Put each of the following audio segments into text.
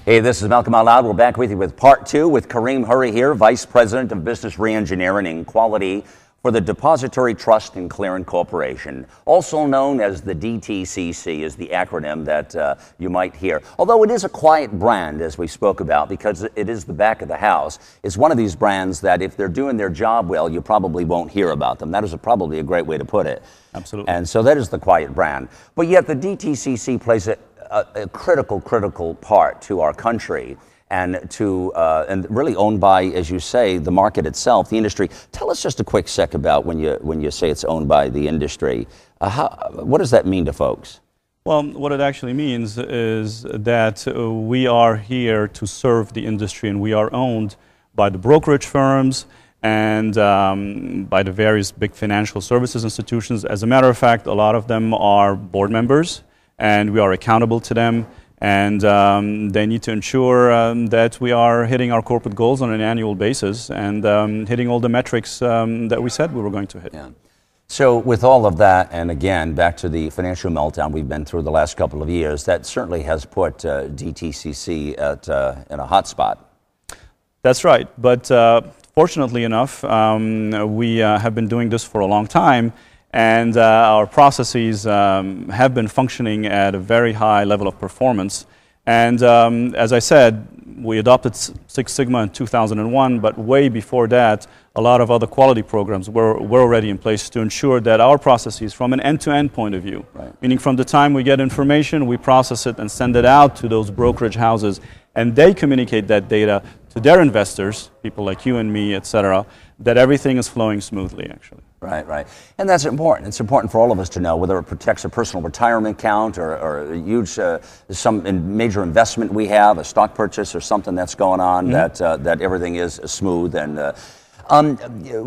Hey, this is Malcolm Out Loud. We're back with you with part two with Karim Houry here, Vice President of Business Reengineering and Quality for the Depository Trust and Clearing Corporation, also known as the DTCC, is the acronym that you might hear. Although it is a quiet brand, as we spoke about, because it is the back of the house. It's one of these brands that if they're doing their job well, you probably won't hear about them. That is probably a great way to put it. Absolutely. And so that is the quiet brand. But yet the DTCC plays a critical part to our country and really owned by, as you say, the market itself, the industry. Tell us just a quick sec about when you say it's owned by the industry. What does that mean to folks? Well, what it actually means is that we are here to serve the industry, and we are owned by the brokerage firms and by the various big financial services institutions. As a matter of fact, a lot of them are board members, and we are accountable to them, and they need to ensure that we are hitting our corporate goals on an annual basis and hitting all the metrics that we said we were going to hit. Yeah. So with all of that, and again, back to the financial meltdown we've been through the last couple of years, that certainly has put DTCC in a hot spot. That's right, but fortunately enough, we have been doing this for a long time, and our processes have been functioning at a very high level of performance. And as I said, we adopted Six Sigma in 2001, but way before that, a lot of other quality programs were already in place to ensure that our processes, from an end-to-end point of view, right, meaning from the time we get information, we process it and send it out to those brokerage houses, and they communicate that data to their investors, people like you and me, etc., that everything is flowing smoothly, actually. Right, right. And that's important. It's important for all of us to know whether it protects a personal retirement account or a huge, some major investment we have, a stock purchase or something that's going on, that everything is smooth. And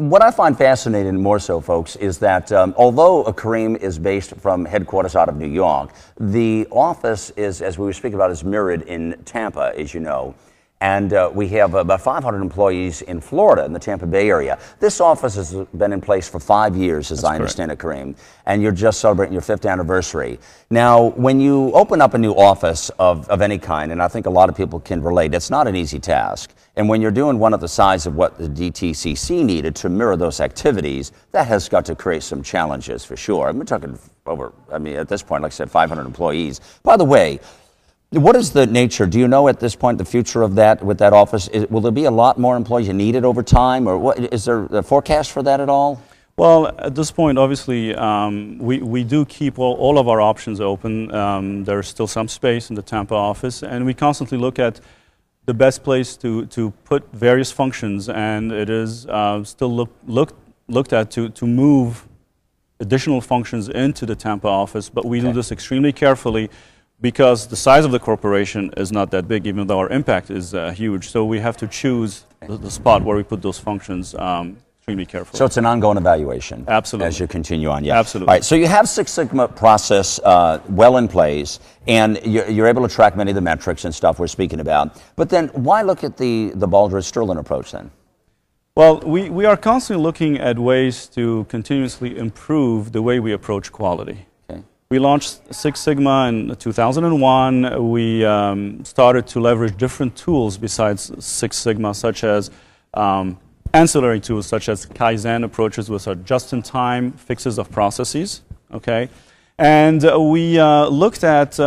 what I find fascinating more so, folks, is that although Karim is based from headquarters out of New York, the office is, as we were speaking about, is mirrored in Tampa, as you know. And we have about 500 employees in Florida, in the Tampa Bay area. This office has been in place for 5 years, as I understand it, Karim, and you're just celebrating your 5th anniversary. Now, when you open up a new office of any kind, and I think a lot of people can relate, it's not an easy task. And when you're doing one of the size of what the DTCC needed to mirror those activities, that has got to create some challenges for sure. And we're talking over, I mean, at this point, like I said, 500 employees. By the way, what is the nature, do you know at this point, the future of that, with that office? Will there be a lot more employees needed over time, or what, is there a forecast for that at all? Well, at this point, obviously, we do keep all of our options open. There's still some space in the Tampa office, and we constantly look at the best place to put various functions, and it is still looked at to move additional functions into the Tampa office, but we do this extremely carefully, because the size of the corporation is not that big, even though our impact is huge. So we have to choose the spot where we put those functions extremely carefully. So it's an ongoing evaluation. Absolutely. As you continue on, yeah. Absolutely. All right, so you have Six Sigma process well in place, and you're able to track many of the metrics and stuff we're speaking about. But then why look at the Baldrige-Sterling approach then? Well, we are constantly looking at ways to continuously improve the way we approach quality. We launched Six Sigma in 2001. We started to leverage different tools besides Six Sigma, such as ancillary tools, such as Kaizen approaches, which are just-in-time fixes of processes. Okay, and we looked at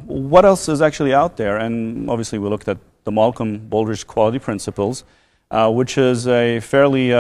what else is actually out there, and obviously we looked at the Malcolm Baldrige quality principles, which is a fairly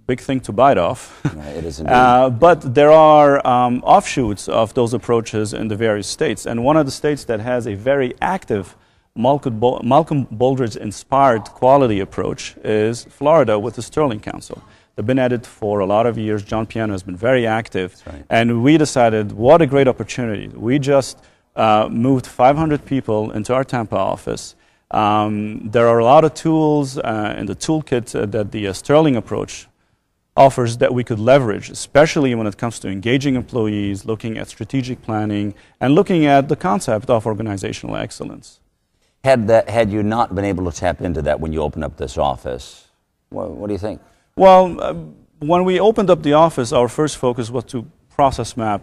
big thing to bite off. It is indeed. But there are offshoots of those approaches in the various states. And one of the states that has a very active Malcolm Baldrige-inspired quality approach is Florida with the Sterling Council. They've been at it for a lot of years. John Piano has been very active. Right. And we decided, what a great opportunity. We just moved 500 people into our Tampa office. There are a lot of tools in the toolkit that the Sterling approach offers that we could leverage, especially when it comes to engaging employees, looking at strategic planning, and looking at the concept of organizational excellence. Had you not been able to tap into that when you opened up this office, what do you think? Well, when we opened up the office, our first focus was to process map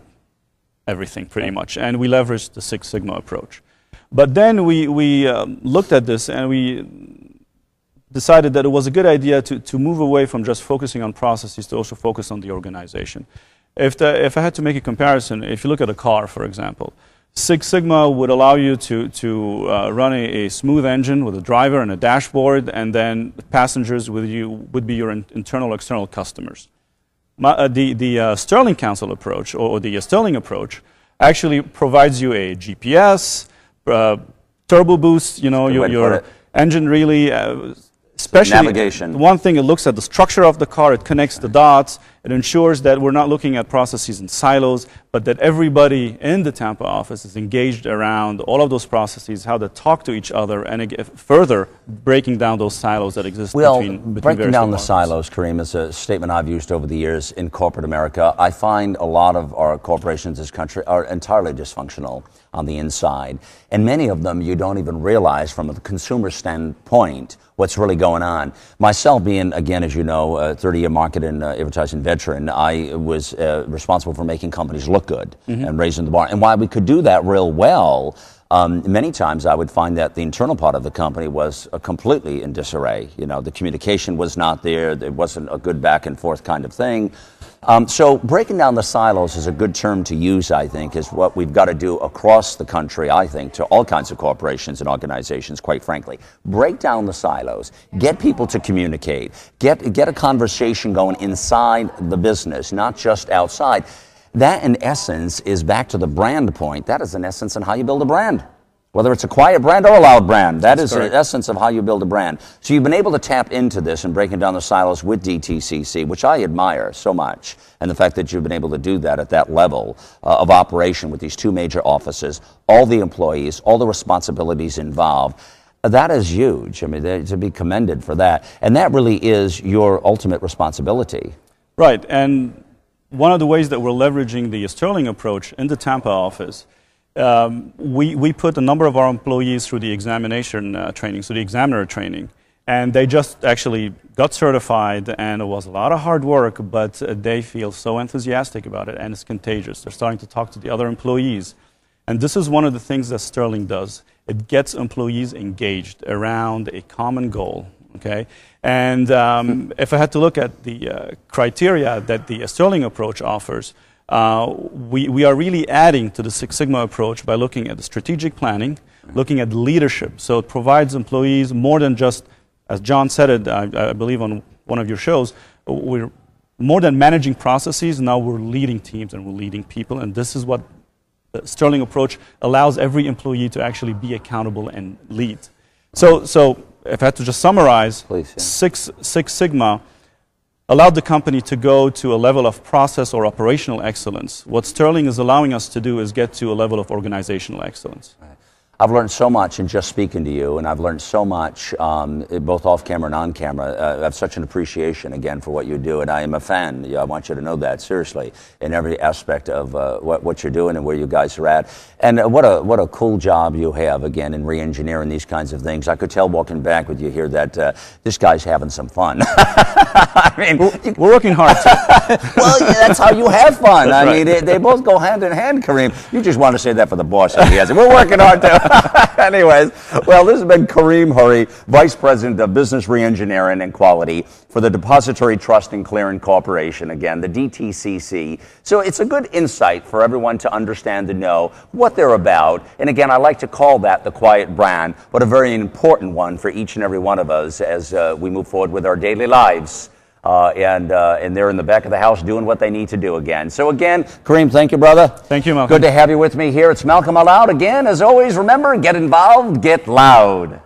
everything pretty much, and we leveraged the Six Sigma approach. But then we looked at this and we decided that it was a good idea to move away from just focusing on processes to also focus on the organization. If I had to make a comparison, if you look at a car, for example, Six Sigma would allow you to run a smooth engine with a driver and a dashboard, and then passengers with you would be your internal external customers. The Stirling Council approach, or the Stirling approach, actually provides you a GPS, turbo boost, you know, your engine really, especially navigation. One thing, it looks at the structure of the car, it connects the dots, it ensures that we're not looking at processes in silos, but that everybody in the Tampa office is engaged around all of those processes, how they talk to each other, and further breaking down those silos that exist between breaking down the silos, Karim, is a statement I've used over the years in corporate America. I find a lot of our corporations in this country are entirely dysfunctional on the inside, and many of them you don't even realize from a consumer standpoint what's really going on. Myself being, again, as you know, a 30-year market and advertising veteran, I was responsible for making companies look good and raising the bar. And while we could do that real well, many times I would find that the internal part of the company was completely in disarray. You know, the communication was not there. There wasn't a good back and forth kind of thing. So breaking down the silos is a good term to use, I think, is what we've got to do across the country, I think, to all kinds of corporations and organizations, quite frankly. Break down the silos. Get people to communicate. Get a conversation going inside the business, not just outside. That, in essence, is back to the brand point. That is, in essence, on how you build a brand. Whether it's a quiet brand or a loud brand, that is the essence of how you build a brand. So you've been able to tap into this and breaking down the silos with DTCC, which I admire so much. And the fact that you've been able to do that at that level of operation with these two major offices, all the employees, all the responsibilities involved, that is huge. I mean, to be commended for that. And that really is your ultimate responsibility. Right. And one of the ways that we're leveraging the Stirling approach in the Tampa office, we put a number of our employees through the examination training, so the examiner training, and they just actually got certified, and it was a lot of hard work, but they feel so enthusiastic about it, and it's contagious. They're starting to talk to the other employees, and this is one of the things that Stirling does. It gets employees engaged around a common goal. Okay, and if I had to look at the criteria that the Stirling approach offers, we are really adding to the Six Sigma approach by looking at the strategic planning, looking at leadership. So it provides employees more than just, as John said it, I believe on one of your shows, we're more than managing processes, now we're leading teams and we're leading people, and this is what the Stirling approach allows every employee to actually be accountable and lead. So if I had to just summarize, please, yeah. Six Sigma allowed the company to go to a level of process or operational excellence. What Stirling is allowing us to do is get to a level of organizational excellence. Right. I've learned so much in just speaking to you, and I've learned so much both off camera and on camera. I have such an appreciation, again, for what you do, and I am a fan. I want you to know that, seriously, in every aspect of what you're doing and where you guys are at. And what a cool job you have, again, in re-engineering these kinds of things. I could tell walking back with you here that this guy's having some fun. I mean, we're working hard, too. Well, yeah, that's how you have fun. That's I mean, they both go hand in hand, Karim. You just want to say that for the boss. We're working hard, too. Anyways, well, this has been Karim Houry, Vice President of Business Reengineering and Quality for the Depository Trust and Clearing Corporation, again, the DTCC. So it's a good insight for everyone to understand and know what they're about. And again, I like to call that the quiet brand, but a very important one for each and every one of us as we move forward with our daily lives. And they're in the back of the house doing what they need to do again. So again, Karim, thank you, brother. Thank you, Malcolm. Good to have you with me here. It's Malcolm Aloud. Again, as always, remember, get involved, get loud.